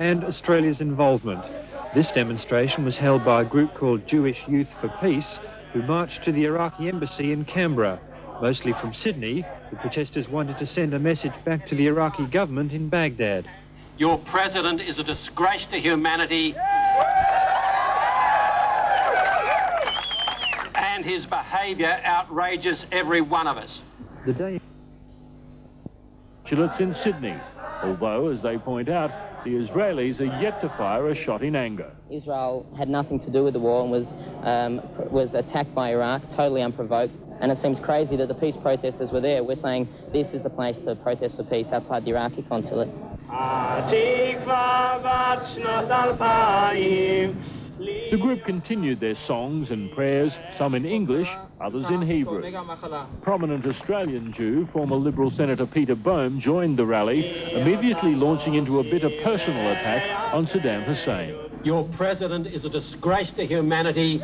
and Australia's involvement. This demonstration was held by a group called Jewish Youth for Peace, who marched to the Iraqi embassy in Canberra. Mostly from Sydney, the protesters wanted to send a message back to the Iraqi government in Baghdad. Your president is a disgrace to humanity, and his behaviour outrages every one of us. The day in Sydney, although, as they point out, the Israelis are yet to fire a shot in anger. Israel had nothing to do with the war and was attacked by Iraq, totally unprovoked. And it seems crazy that the peace protesters were there. We're saying this is the place to protest for peace outside the Iraqi consulate. The group continued their songs and prayers, some in English, others in Hebrew. Prominent Australian Jew, former Liberal Senator Peter Boehm, joined the rally, immediately launching into a bitter personal attack on Saddam Hussein. Your president is a disgrace to humanity,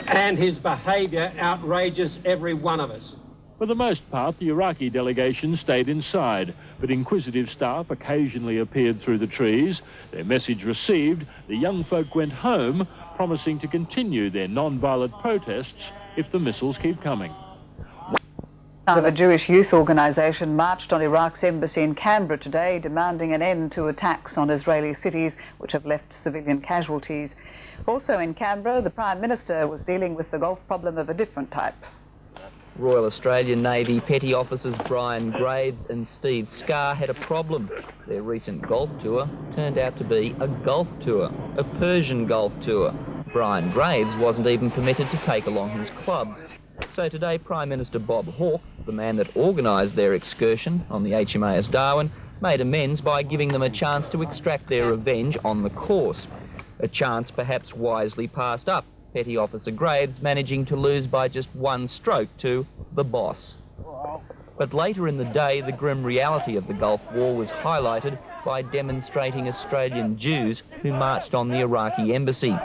and his behaviour outrages every one of us. For the most part, the Iraqi delegation stayed inside, but inquisitive staff occasionally appeared through the trees. Their message received, the young folk went home, promising to continue their non-violent protests if the missiles keep coming. Of a Jewish youth organisation marched on Iraq's embassy in Canberra today, demanding an end to attacks on Israeli cities which have left civilian casualties. Also in Canberra, the Prime Minister was dealing with the Gulf problem of a different type. Royal Australian Navy petty officers Brian Graves and Steve Scarr had a problem. Their recent Gulf tour turned out to be a Gulf tour, a Persian Gulf tour. Brian Graves wasn't even permitted to take along his clubs. So today, Prime Minister Bob Hawke, the man that organised their excursion on the HMAS Darwin, made amends by giving them a chance to extract their revenge on the course. A chance perhaps wisely passed up, Petty Officer Graves managing to lose by just one stroke to the boss. But later in the day, the grim reality of the Gulf War was highlighted by demonstrating Australian Jews who marched on the Iraqi embassy.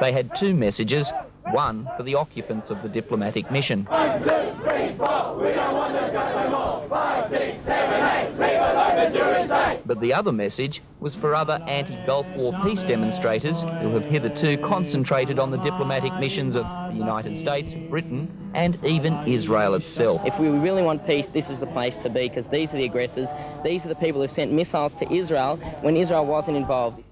They had two messages, one for the occupants of the diplomatic mission. 1, 2, 3, 4, we don't want to go no more. 5, 6, 7, 8, leave alone the Jewish state. But the other message was for other anti-Gulf War peace demonstrators who have hitherto concentrated on the diplomatic missions of the United States, Britain, and even Israel itself. If we really want peace, this is the place to be, because these are the aggressors. These are the people who sent missiles to Israel when Israel wasn't involved.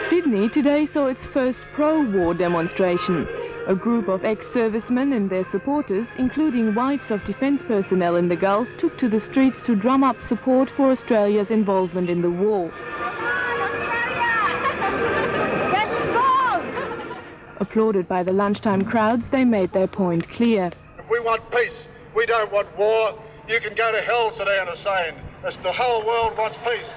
Sydney today saw its first pro-war demonstration. A group of ex-servicemen and their supporters, including wives of defence personnel in the Gulf, took to the streets to drum up support for Australia's involvement in the war. Applauded by the lunchtime crowds, they made their point clear. If we want peace, we don't want war. You can go to hell, Saddam Hussein. The whole world wants peace.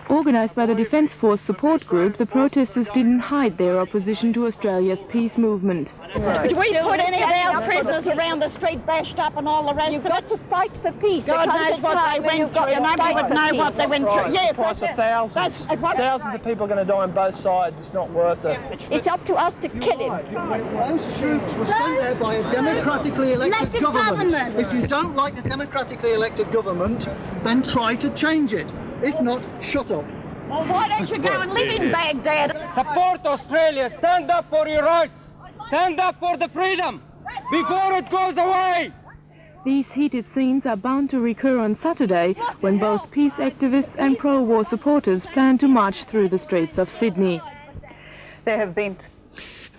Organised by the Defence Force support group, the protesters didn't hide their opposition to Australia's peace movement. We put any of our prisoners around the street bashed up and all the rest. You've got to fight for peace. God knows what they went through. Nobody would know what they went through. Yes, price of thousands. Thousands of people are going to die on both sides. It's not worth it. It's up to us to kill him. Those troops were sent there by a democratically elected government. If you don't like the democratically elected government, then try to change it. If not, shut up. Well, why don't you go and live in Baghdad? Support Australia. Stand up for your rights. Stand up for the freedom before it goes away. These heated scenes are bound to recur on Saturday, when both peace activists and pro-war supporters plan to march through the streets of Sydney. There have been...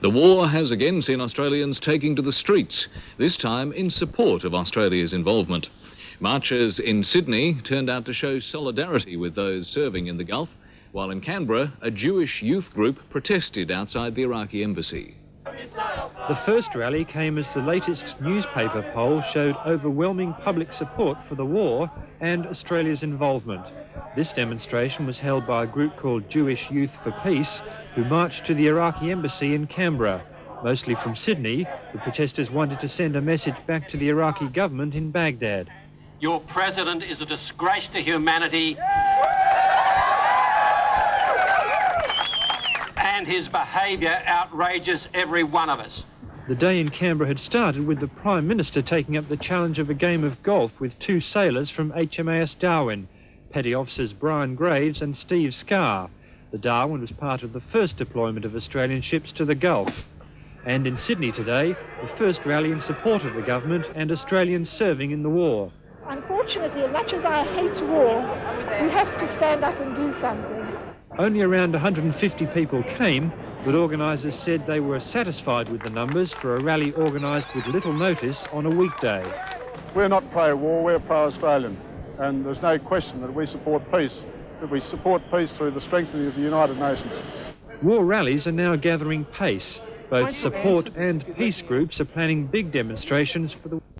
The war has again seen Australians taking to the streets, this time in support of Australia's involvement. Marchers in Sydney turned out to show solidarity with those serving in the Gulf, while in Canberra, a Jewish youth group protested outside the Iraqi embassy. The first rally came as the latest newspaper poll showed overwhelming public support for the war and Australia's involvement. This demonstration was held by a group called Jewish Youth for Peace, who marched to the Iraqi embassy in Canberra. Mostly from Sydney, the protesters wanted to send a message back to the Iraqi government in Baghdad. Your president is a disgrace to humanity, and his behaviour outrages every one of us. The day in Canberra had started with the Prime Minister taking up the challenge of a game of golf with two sailors from HMAS Darwin, Petty Officers Brian Graves and Steve Scarr. The Darwin was part of the first deployment of Australian ships to the Gulf. And in Sydney today, the first rally in support of the government and Australians serving in the war. Unfortunately, as much as I hate war, we have to stand up and do something. Only around 150 people came, but organisers said they were satisfied with the numbers for a rally organised with little notice on a weekday. We're not pro-war, we're pro-Australian, and there's no question that we support peace, that we support peace through the strengthening of the United Nations. War rallies are now gathering pace. Both support and peace groups are planning big demonstrations for the